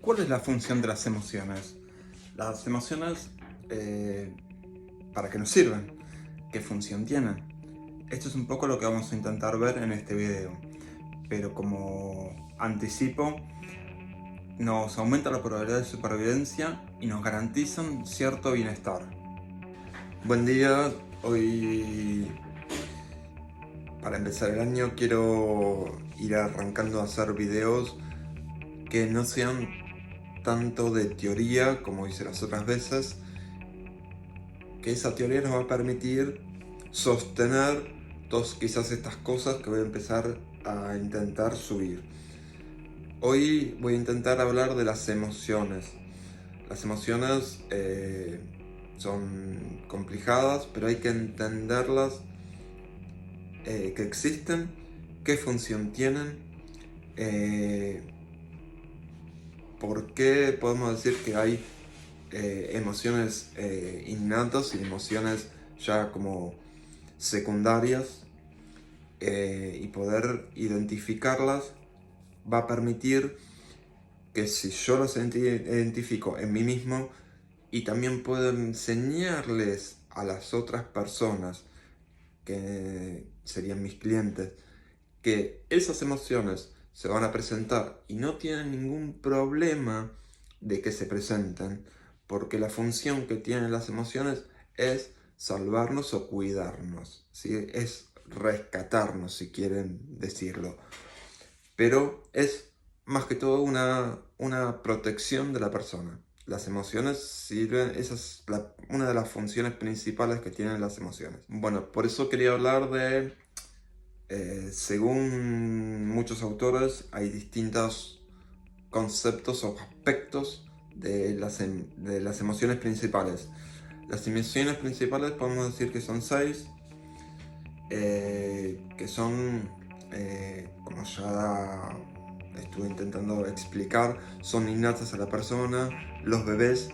¿Cuál es la función de las emociones? Las emociones, ¿para qué nos sirven? ¿Qué función tienen? Esto es un poco lo que vamos a intentar ver en este video. Pero como anticipo, nos aumenta la probabilidad de supervivencia y nos garantizan cierto bienestar. Buen día, hoy para empezar el año quiero ir arrancando a hacer videos que no sean tanto de teoría como hice las otras veces, que esa teoría nos va a permitir sostener quizás estas cosas que voy a empezar a intentar subir. Hoy voy a intentar hablar de las emociones. Las emociones son complicadas, pero hay que entenderlas, que existen, qué función tienen, por qué podemos decir que hay emociones innatas y emociones ya como secundarias, y poder identificarlas va a permitir que si yo las identifico en mí mismo y también puedo enseñarles a las otras personas que serían mis clientes que esas emociones se van a presentar y no tienen ningún problema de que se presenten, porque la función que tienen las emociones es salvarnos o cuidarnos, ¿sí? Es rescatarnos, si quieren decirlo, pero es más que todo una protección de la persona. Las emociones sirven, esa es una de las funciones principales que tienen las emociones. Bueno, por eso quería hablar de según muchos autores, hay distintos conceptos o aspectos de las emociones principales. Las emociones principales podemos decir que son 6, que son, como ya estuve intentando explicar, son innatas a la persona. Los bebés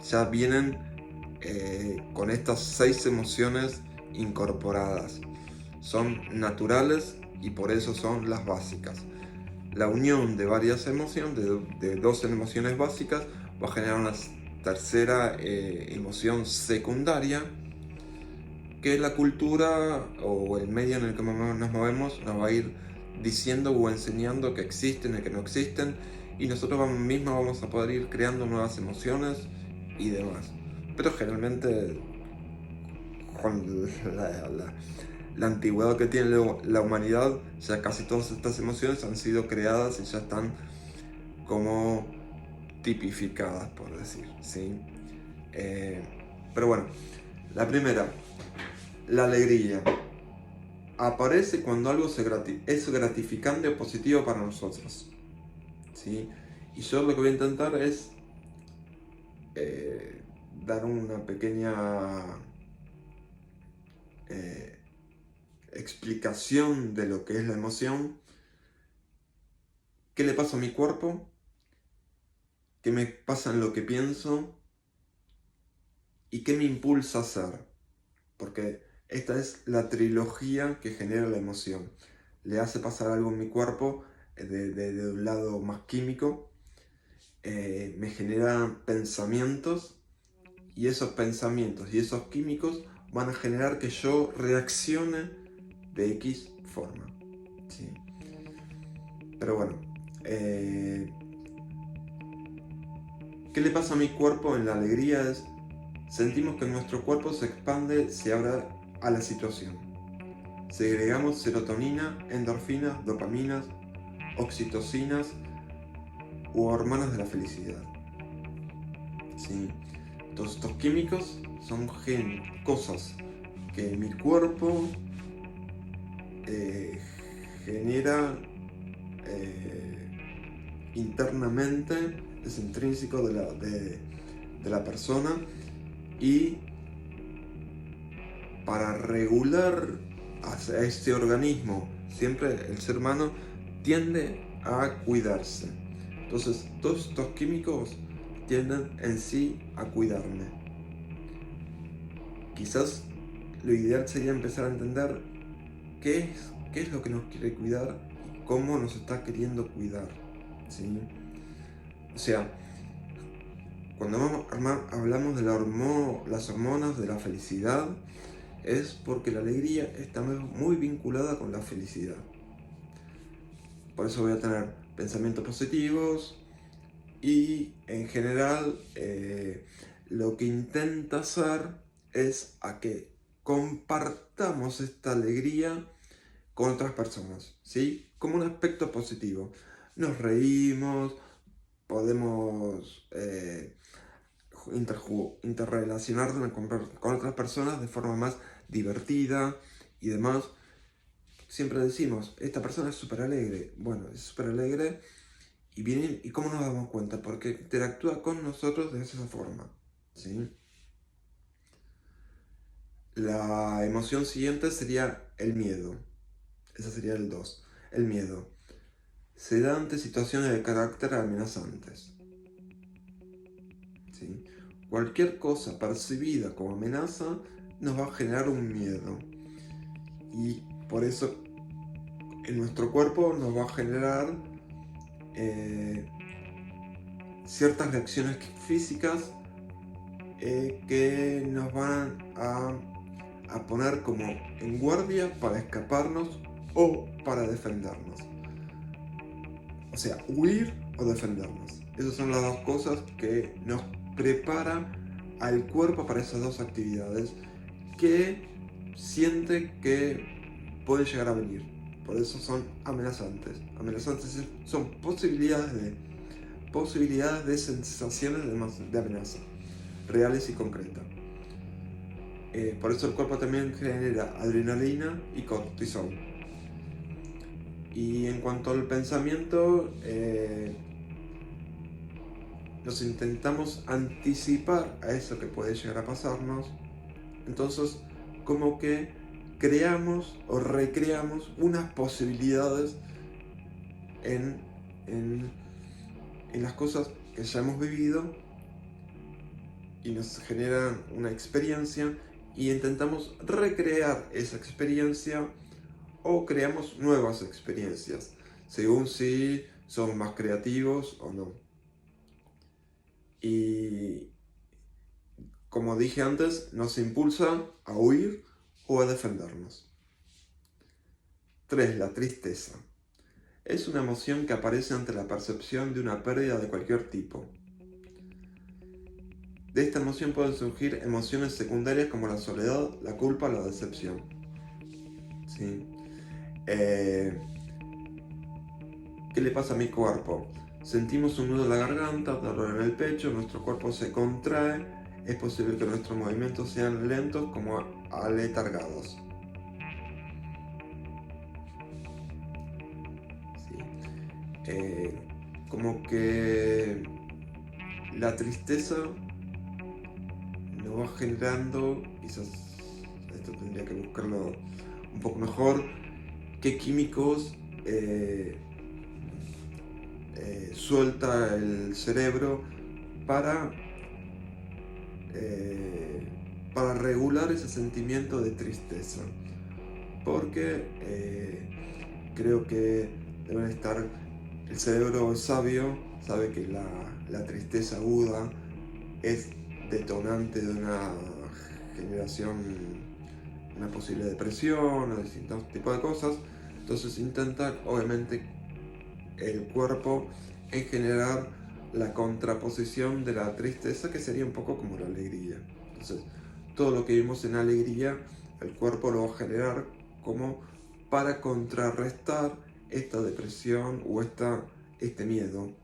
ya vienen con estas 6 emociones incorporadas. Son naturales y por eso son las básicas. La unión de varias emociones, de 2 emociones básicas, va a generar una tercera emoción secundaria, que la cultura o el medio en el que nos movemos nos va a ir diciendo o enseñando que existen y que no existen, y nosotros mismos vamos a poder ir creando nuevas emociones y demás. Pero generalmente, con la antigüedad que tiene la humanidad, ya casi todas estas emociones han sido creadas y ya están como tipificadas, por decir, ¿sí? Pero bueno, la primera, la alegría. Aparece cuando algo es gratificante o positivo para nosotros, ¿sí? Y yo lo que voy a intentar es dar una pequeña explicación de lo que es la emoción, qué le pasa a mi cuerpo, qué me pasa en lo que pienso y qué me impulsa a hacer. Porque esta es la trilogía que genera la emoción. Le hace pasar algo en mi cuerpo de un lado más químico, me genera pensamientos, y esos pensamientos y esos químicos van a generar que yo reaccione de X forma, ¿sí? Pero bueno, ¿qué le pasa a mi cuerpo en la alegría? Sentimos que nuestro cuerpo se expande, se abre a la situación. Segregamos serotonina, endorfinas, dopaminas, oxitocinas u hormonas de la felicidad, ¿sí? Todos estos químicos son cosas que mi cuerpo genera internamente, es intrínseco de la persona, y para regular a este organismo, siempre el ser humano tiende a cuidarse. Entonces, todos estos químicos tienden en sí a cuidarme. Quizás lo ideal sería empezar a entender qué es lo que nos quiere cuidar y cómo nos está queriendo cuidar, ¿sí? O sea, cuando hablamos de las hormonas de la felicidad, es porque la alegría está muy vinculada con la felicidad. Por eso voy a tener pensamientos positivos y en general lo que intenta hacer es a que compartamos esta alegría con otras personas, ¿sí? Como un aspecto positivo. Nos reímos, podemos interrelacionarnos con otras personas de forma más divertida y demás. Siempre decimos, esta persona es súper alegre. Bueno, es súper alegre y vienen, ¿y cómo nos damos cuenta? Porque interactúa con nosotros de esa forma, ¿sí? La emoción siguiente sería el miedo. Ese sería el 2. El miedo. Se da ante situaciones de carácter amenazantes, ¿sí? Cualquier cosa percibida como amenaza nos va a generar un miedo. Y por eso en nuestro cuerpo nos va a generar ciertas reacciones físicas que nos van a poner como en guardia para escaparnos o para defendernos. O sea, huir o defendernos. Esas son las dos cosas que nos preparan al cuerpo para esas dos actividades que siente que pueden llegar a venir. Por eso son amenazantes. Amenazantes son posibilidades de sensaciones de amenaza, reales y concretas. Por eso el cuerpo también genera adrenalina y cortisol. Y en cuanto al pensamiento, nos intentamos anticipar a eso que puede llegar a pasarnos. Entonces, como que creamos o recreamos unas posibilidades en las cosas que ya hemos vivido y nos generan una experiencia y intentamos recrear esa experiencia o creamos nuevas experiencias, según si somos más creativos o no. Y como dije antes, nos impulsa a huir o a defendernos. 3. La tristeza. Es una emoción que aparece ante la percepción de una pérdida de cualquier tipo. De esta emoción pueden surgir emociones secundarias como la soledad, la culpa, la decepción. ¿Sí? ¿Qué le pasa a mi cuerpo? Sentimos un nudo en la garganta, dolor en el pecho, nuestro cuerpo se contrae, es posible que nuestros movimientos sean lentos como aletargados. ¿Sí? Como que la tristeza nos va generando, quizás esto tendría que buscarlo un poco mejor, qué químicos suelta el cerebro para regular ese sentimiento de tristeza, porque creo que deben estar, el cerebro es sabio, sabe que la tristeza aguda es detonante de una generación, una posible depresión o distintos tipos de cosas. Entonces intenta, obviamente, el cuerpo en generar la contraposición de la tristeza, que sería un poco como la alegría. Entonces, todo lo que vimos en alegría, el cuerpo lo va a generar como para contrarrestar esta depresión o este miedo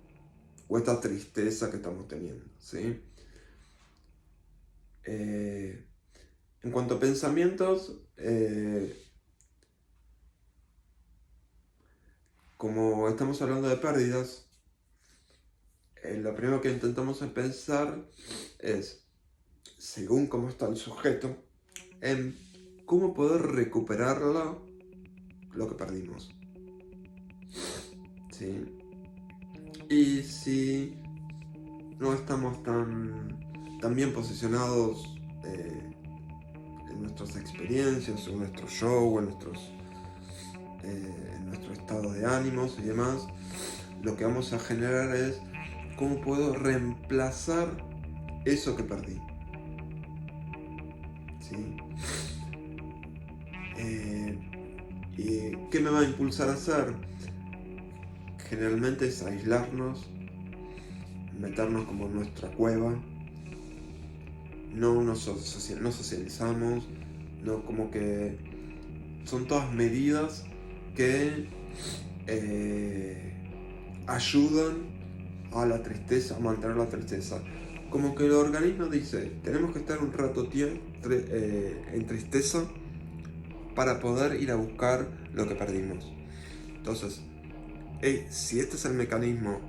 o esta tristeza que estamos teniendo, ¿sí? En cuanto a pensamientos, como estamos hablando de pérdidas, lo primero que intentamos pensar es, según cómo está el sujeto, en cómo poder recuperar lo que perdimos. ¿Sí? Y si no estamos tan bien posicionados en nuestras experiencias, en nuestro show, en nuestro estado de ánimos y demás, lo que vamos a generar es ¿Cómo puedo reemplazar eso que perdí? ¿Sí? ¿Y qué me va a impulsar a hacer? Generalmente es aislarnos, meternos como en nuestra cueva, no socializamos, no, como que son todas medidas que ayudan a la tristeza, a mantener la tristeza. Como que el organismo dice, tenemos que estar un rato en tristeza para poder ir a buscar lo que perdimos. Entonces, si este es el mecanismo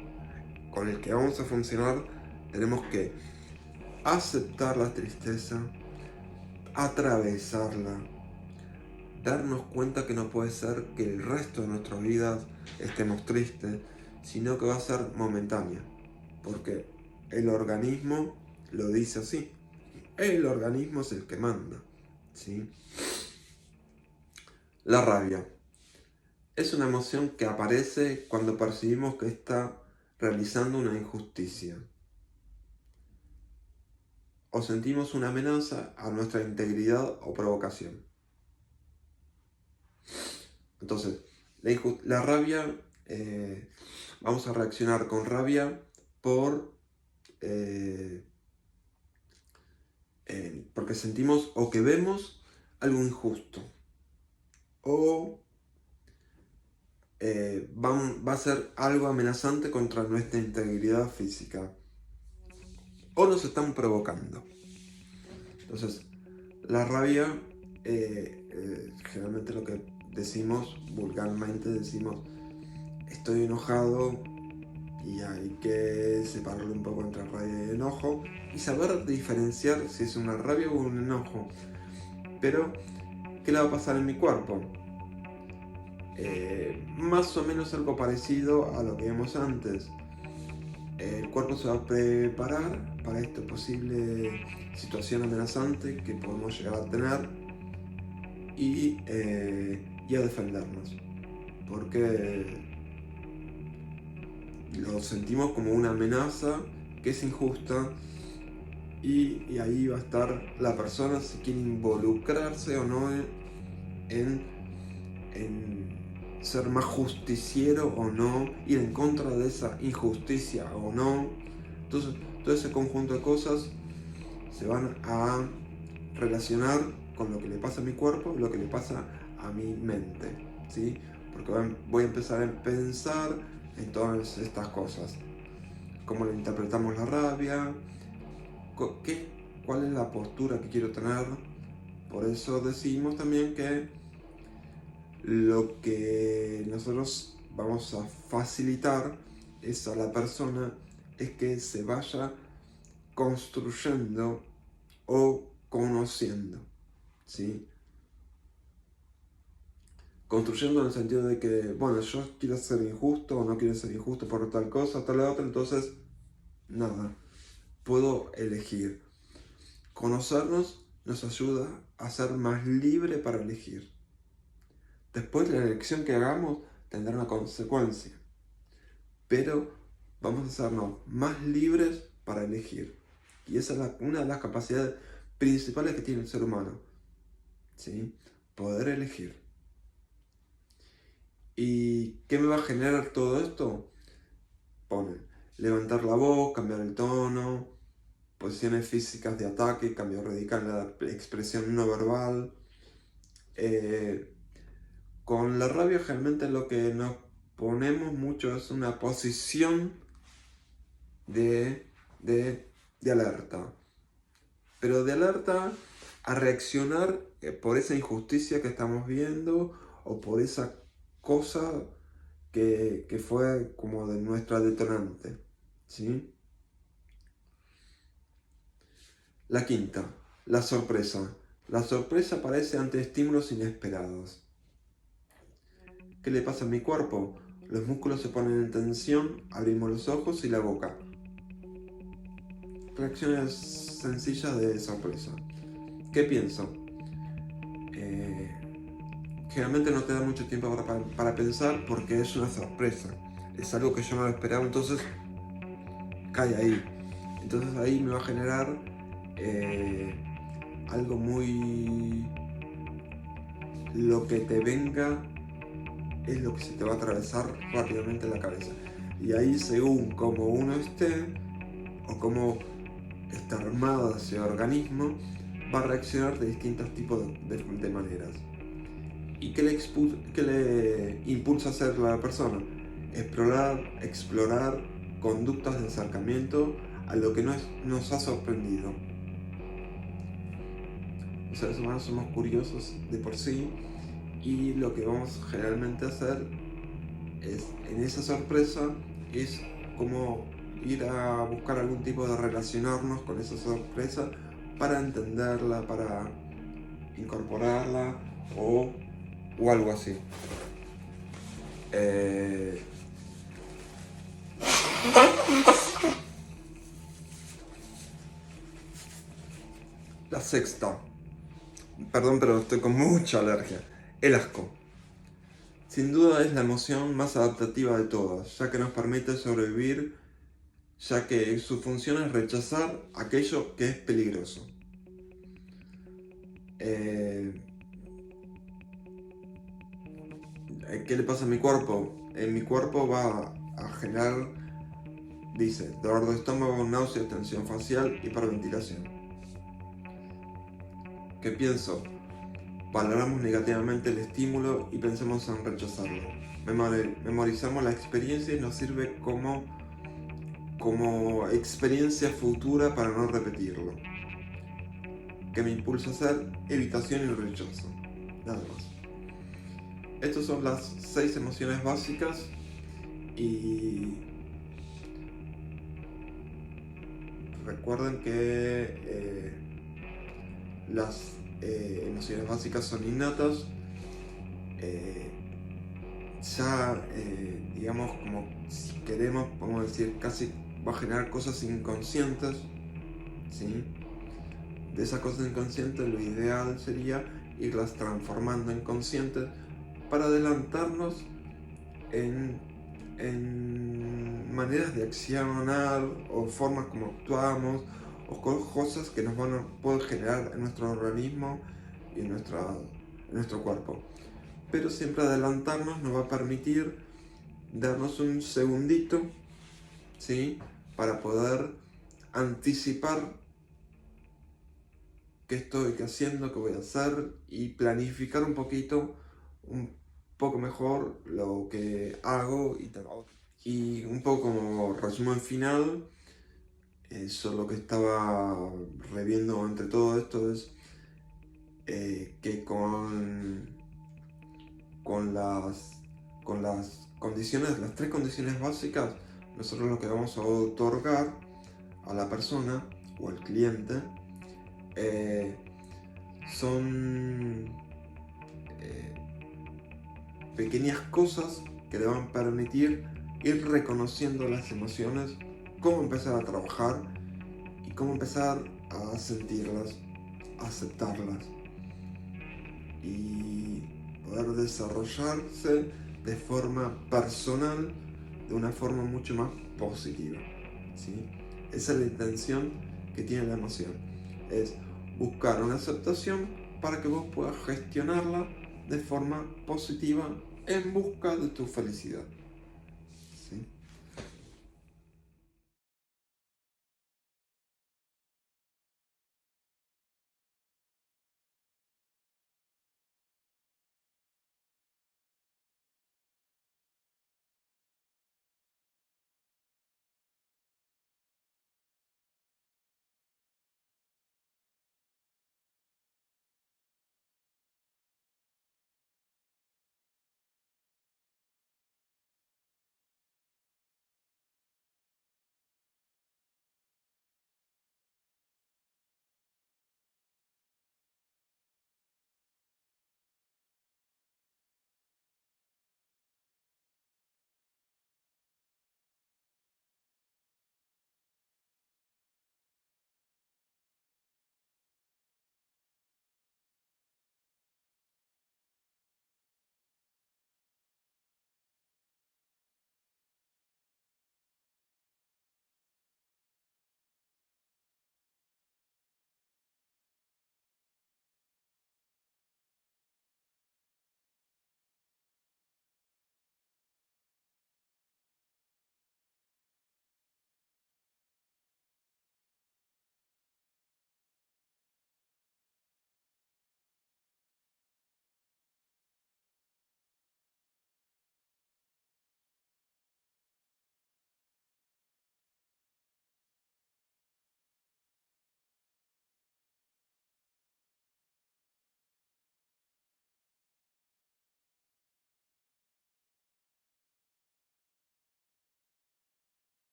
con el que vamos a funcionar, tenemos que aceptar la tristeza, atravesarla, darnos cuenta que no puede ser que el resto de nuestras vidas estemos tristes, sino que va a ser momentánea, porque el organismo lo dice así. El organismo es el que manda, ¿sí? La rabia es una emoción que aparece cuando percibimos que está realizando una injusticia o sentimos una amenaza a nuestra integridad o provocación. Entonces, la rabia, vamos a reaccionar con rabia porque sentimos o que vemos algo injusto o va a ser algo amenazante contra nuestra integridad física o nos están provocando. Entonces, la rabia, generalmente lo que decimos, vulgarmente decimos, estoy enojado, y hay que separarlo un poco entre rabia y enojo y saber diferenciar si es una rabia o un enojo. Pero, ¿qué le va a pasar en mi cuerpo? Más o menos algo parecido a lo que vimos antes. El cuerpo se va a preparar para esta posible situación amenazante que podemos llegar a tener y a defendernos, porque lo sentimos como una amenaza que es injusta y ahí va a estar la persona si quiere involucrarse o no en ser más justiciero o no, ir en contra de esa injusticia o no. Entonces, todo ese conjunto de cosas se van a relacionar con lo que le pasa a mi cuerpo y lo que le pasa a mi mente, ¿sí? Porque voy a empezar a pensar en todas estas cosas. Cómo le interpretamos la rabia, cuál es la postura que quiero tener. Por eso decimos también que lo que nosotros vamos a facilitar es a la persona es que se vaya construyendo o conociendo, ¿sí? Construyendo en el sentido de que, bueno, yo quiero ser injusto o no quiero ser injusto por tal cosa, tal otra, entonces, nada, puedo elegir. Conocernos nos ayuda a ser más libre para elegir. Después la elección que hagamos tendrá una consecuencia, pero vamos a hacernos más libres para elegir. Y esa es una de las capacidades principales que tiene el ser humano, ¿sí? Poder elegir. ¿Y qué me va a generar todo esto? Levantar la voz, cambiar el tono, posiciones físicas de ataque, cambio radical en la expresión no verbal. Con la rabia generalmente lo que nos ponemos mucho es una posición de alerta. Pero de alerta a reaccionar por esa injusticia que estamos viendo o por esa cosa que fue como de nuestra detonante, ¿sí? La quinta, la sorpresa. La sorpresa aparece ante estímulos inesperados. ¿Qué le pasa a mi cuerpo? Los músculos se ponen en tensión, abrimos los ojos y la boca. Reacciones sencillas de sorpresa. ¿Qué pienso? Generalmente no te da mucho tiempo para pensar porque es una sorpresa. Es algo que yo no lo esperaba, entonces cae ahí. Entonces ahí me va a generar algo muy... Lo que te venga es lo que se te va a atravesar rápidamente en la cabeza. Y ahí, según como uno esté, o cómo está armado ese organismo, va a reaccionar de distintos tipos de maneras. ¿Y qué le impulsa a hacer la persona? Explorar conductas de acercamiento a lo que nos ha sorprendido. Los seres humanos somos curiosos de por sí, y lo que vamos generalmente a hacer es, en esa sorpresa, es como ir a buscar algún tipo de relacionarnos con esa sorpresa para entenderla, para incorporarla o algo así. La sexta. Perdón, pero estoy con mucha alergia. El asco. Sin duda es la emoción más adaptativa de todas, ya que nos permite sobrevivir, ya que su función es rechazar aquello que es peligroso. ¿Qué le pasa a mi cuerpo? En mi cuerpo va a generar, dice, dolor de estómago, náuseas, tensión facial, hiperventilación. ¿Qué pienso? Valoramos negativamente el estímulo y pensamos en rechazarlo. Memorizamos la experiencia y nos sirve como experiencia futura para no repetirlo. ¿Qué me impulsa a hacer? Evitación y rechazo. Nada más. Estas son las 6 emociones básicas, y recuerden que las emociones básicas son innatas. Digamos, como si queremos, podemos decir, casi va a generar cosas inconscientes, ¿sí? De esas cosas inconscientes, lo ideal sería irlas transformando en conscientes para adelantarnos en maneras de accionar, o formas como actuamos, o cosas que nos van a poder generar en nuestro organismo y en nuestro cuerpo. Pero siempre adelantarnos nos va a permitir darnos un segundito, ¿sí? Para poder anticipar qué estoy haciendo, qué voy a hacer, y planificar un poco mejor lo que hago y tal. Y un poco como resumen final, eso lo que estaba reviendo entre todo esto es que con las condiciones, las 3 condiciones básicas, nosotros lo que vamos a otorgar a la persona o al cliente son pequeñas cosas que le van a permitir ir reconociendo las emociones, cómo empezar a trabajar y cómo empezar a sentirlas, a aceptarlas y poder desarrollarse de forma personal, de una forma mucho más positiva, ¿sí? Esa es la intención que tiene la emoción, es buscar una aceptación para que vos puedas gestionarla de forma positiva en busca de tu felicidad.